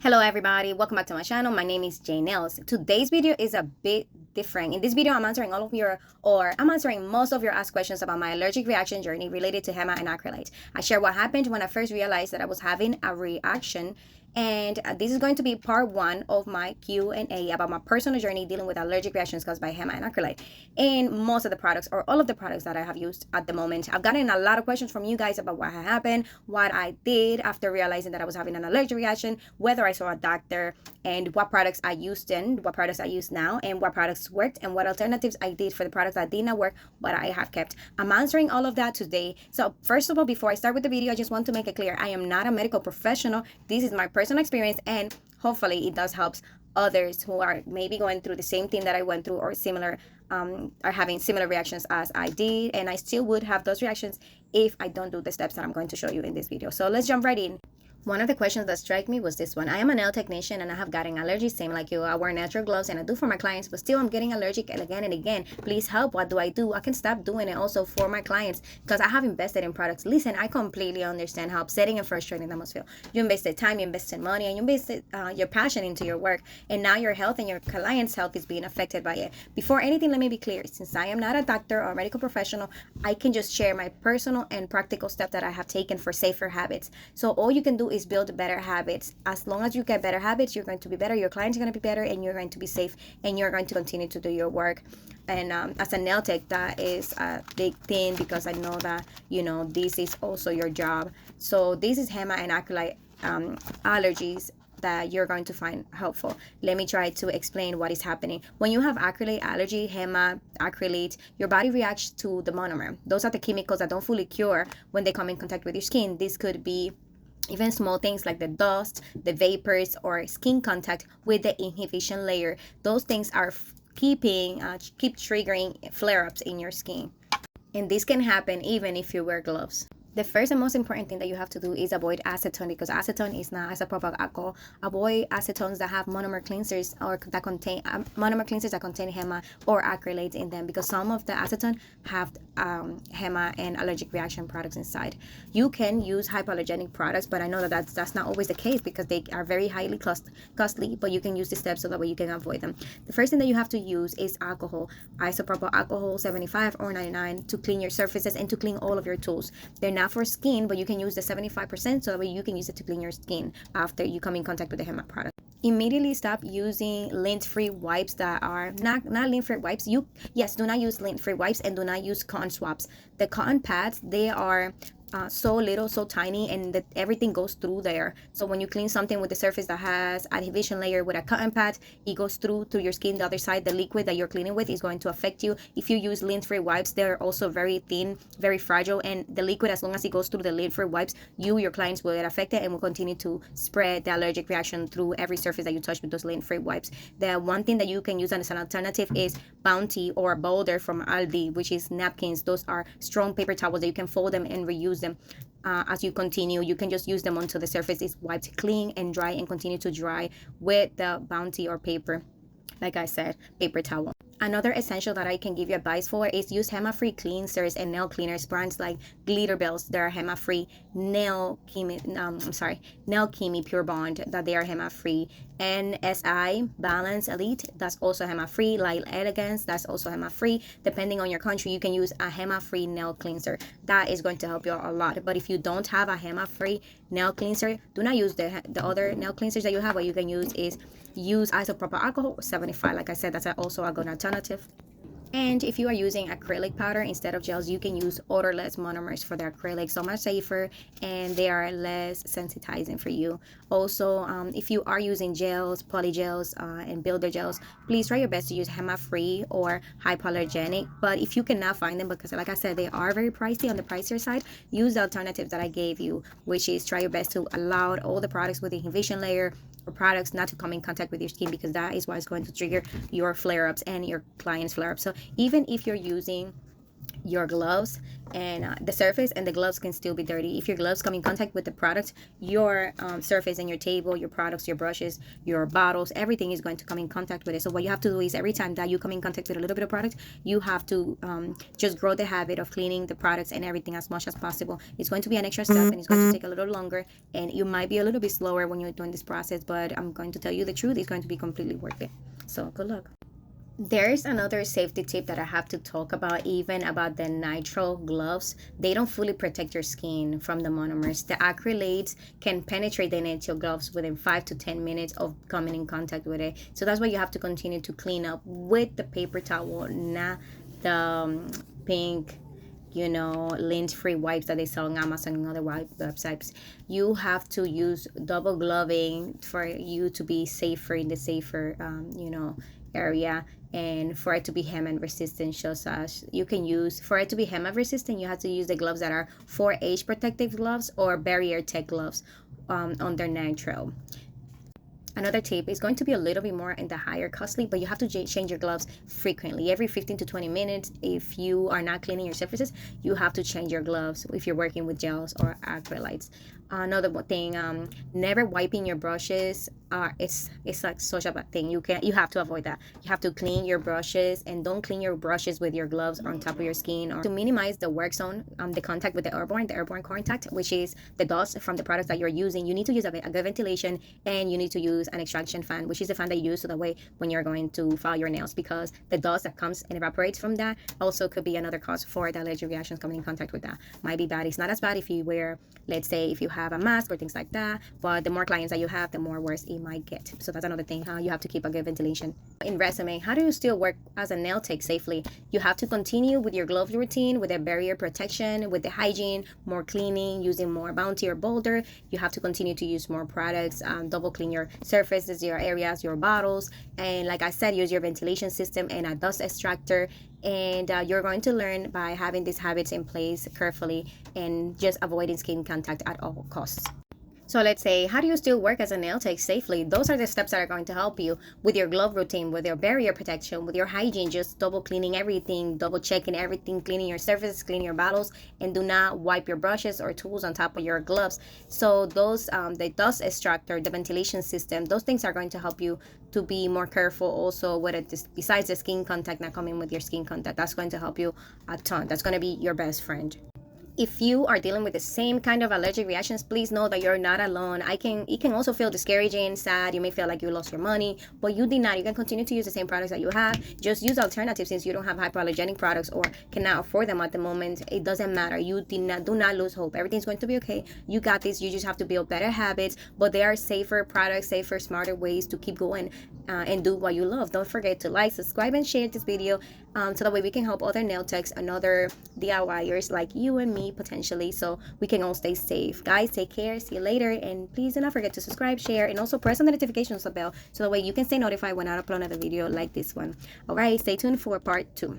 Hello everybody, welcome back to my channel. My name is Jay Nails. Today's video is a bit different. In this video, I'm answering I'm answering most of your asked questions about my allergic reaction journey related to HEMA and acrylate. I share what happened when I first realized that I was having a reaction, and this is going to be part 1 of my Q&A about my personal journey dealing with allergic reactions caused by HEMA and acrylate in most of the products or all of the products that I have used at the moment. I've gotten a lot of questions from you guys about what happened, what I did after realizing that I was having an allergic reaction, whether I saw a doctor, and what products I used then, what products I use now, and what products worked, and what alternatives I did for the products that did not work, but I have kept. I'm answering all of that today. So first of all, before I start with the video, I just want to make it clear, I am not a medical professional. This is my personal experience, and hopefully it does help others who are maybe going through the same thing that I went through or similar, are having similar reactions as I did, and I still would have those reactions if I don't do the steps that I'm going to show you in this video. So let's jump right in. One of the questions that struck me was this one. I am a nail technician and I have gotten allergies, same like you. I wear natural gloves and I do for my clients, but still I'm getting allergic again and again. Please help. What do I do? I can stop doing it also for my clients because I have invested in products. Listen, I completely understand how upsetting and frustrating that must feel. You invested time, you invested money, and you invested your passion into your work, and now your health and your client's health is being affected by it. Before anything, let me be clear. Since I am not a doctor or a medical professional, I can just share my personal and practical steps that I have taken for safer habits. So all you can do is build better habits. As long as you get better habits, you're going to be better, your clients are going to be better, and you're going to be safe, and you're going to continue to do your work. And as a nail tech, that is a big thing because I know that, you know, this is also your job. So this is HEMA and acrylate allergies that you're going to find helpful. Let me try to explain what is happening. When you have acrylate allergy, HEMA, acrylate, your body reacts to the monomer. Those are the chemicals that don't fully cure when they come in contact with your skin. This could be even small things like the dust, the vapors, or skin contact with the inhibition layer. Those things are keep triggering flare-ups in your skin. And this can happen even if you wear gloves. The first and most important thing that you have to do is avoid acetone, because acetone is not as a proper alcohol. Avoid acetones that have monomer cleansers or that contain HEMA or acrylate in them, because some of the acetone have HEMA and allergic reaction products inside. You can use hypoallergenic products, but I know that that's not always the case because they are very highly costly, but you can use the steps so that way you can avoid them. The first thing that you have to use is alcohol, isopropyl alcohol 75 or 99, to clean your surfaces and to clean all of your tools. They're not for skin, but you can use the 75% so that way you can use it to clean your skin after you come in contact with the HEMA product. Immediately stop using lint-free wipes that are not lint-free wipes. Do not use lint-free wipes, and do not use cotton swabs. The cotton pads, they are so little, so tiny, and everything goes through there. So when you clean something with the surface that has adhesion layer with a cotton pad, it goes through to your skin. The other side, the liquid that you're cleaning with, is going to affect you. If you use lint-free wipes, they're also very thin, very fragile, and the liquid, as long as it goes through the lint-free wipes, your clients will get affected and will continue to spread the allergic reaction through every surface that you touch with those lint-free wipes. The one thing that you can use as an alternative is Bounty or Boulder from Aldi, which is napkins. Those are strong paper towels that you can fold them and reuse them. As you continue, you can just use them until the surface is wiped clean and dry, and continue to dry with the Bounty or paper, like I said, paper towel. Another essential that I can give you advice for is use HEMA-free cleansers and nail cleaners. Brands like Glitter Bells, they're HEMA-free. Nail Chemi Pure Bond, that they are HEMA-free. NSI Balance Elite, that's also HEMA-free. Light Elegance, that's also HEMA-free. Depending on your country, you can use a HEMA-free nail cleanser. That is going to help you a lot. But if you don't have a HEMA-free nail cleanser, do not use the other nail cleansers that you have. What you can use is isopropyl alcohol 75. Like I said, that's also a good alternative. And if you are using acrylic powder instead of gels, you can use odorless monomers for the acrylic. So much safer, and they are less sensitizing for you. Also, if you are using gels, polygels, and builder gels, please try your best to use HEMA-free or hypoallergenic. But if you cannot find them, because like I said, they are very pricey on the pricier side, use the alternatives that I gave you, which is try your best to allow all the products with the inhibition layer or products not to come in contact with your skin, because that is what is going to trigger your flare-ups and your clients' flare-ups. So even if you're using your gloves and the surface, and the gloves can still be dirty. If your gloves come in contact with the product, your surface and your table, your products, your brushes, your bottles, everything is going to come in contact with it. So what you have to do is every time that you come in contact with a little bit of product, you have to just grow the habit of cleaning the products and everything as much as possible. It's going to be an extra step and it's going to take a little longer, and you might be a little bit slower when you're doing this process, but I'm going to tell you the truth, it's going to be completely worth it. So good luck. There's another safety tip that I have to talk about, even about the nitrile gloves. They don't fully protect your skin from the monomers. The acrylates can penetrate the nitrile gloves within 5 to 10 minutes of coming in contact with it. So that's why you have to continue to clean up with the paper towel, not the pink, lint-free wipes that they sell on Amazon and other websites. You have to use double gloving for you to be safer in the safer, area, and for it to be HEMA resistant. Just as you can use, for it to be HEMA resistant, you have to use the gloves that are 4H protective gloves or barrier tech gloves under nitrile. Another tip is going to be a little bit more in the higher costly, but you have to change your gloves frequently, every 15 to 20 minutes. If you are not cleaning your surfaces, you have to change your gloves if you're working with gels or acrylites. Another thing, never wiping your brushes. It's like such a bad thing. You have to avoid that. You have to clean your brushes, and don't clean your brushes with your gloves on top of your skin, or to minimize the work zone, the contact with the airborne contact, which is the dust from the products that you're using. You need to use a good ventilation, and you need to use an extraction fan, which is the fan that you use so that way when you're going to file your nails, because the dust that comes and evaporates from that also could be another cause for the allergic reactions coming in contact with that. Might be bad. It's not as bad if you wear, let's say, if you have a mask or things like that, but the more clients that you have, the more worse it might get. So that's another thing, you have to keep a good ventilation. In resume, how do you still work as a nail tech safely? You have to continue with your glove routine, with the barrier protection, with the hygiene, more cleaning, using more Bounty or Boulder. You have to continue to use more products, double clean your surfaces, your areas, your bottles, and like I said, use your ventilation system and a dust extractor. And you're going to learn by having these habits in place carefully and just avoiding skin contact at all costs. So let's say, how do you still work as a nail tech safely? Those are the steps that are going to help you with your glove routine, with your barrier protection, with your hygiene, just double cleaning everything, double checking everything, cleaning your surfaces, cleaning your bottles, and do not wipe your brushes or tools on top of your gloves. So those, the dust extractor, the ventilation system, those things are going to help you to be more careful also with it, besides the skin contact not coming with your skin contact. That's going to help you a ton. That's going to be your best friend. If you are dealing with the same kind of allergic reactions, please know that you're not alone. It can also feel discouraging, sad. You may feel like you lost your money, but you did not. You can continue to use the same products that you have. Just use alternatives since you don't have hypoallergenic products or cannot afford them at the moment. It doesn't matter. You do not lose hope. Everything's going to be okay. You got this. You just have to build better habits, but there are safer products, safer, smarter ways to keep going and do what you love. Don't forget to like, subscribe, and share this video so that way we can help other nail techs and other DIYers like you and me potentially, so we can all stay safe. Guys, take care. See you later, and please do not forget to subscribe, share, and also press on the notifications bell so that way you can stay notified when I upload another video like this one. All right, stay tuned for part 2.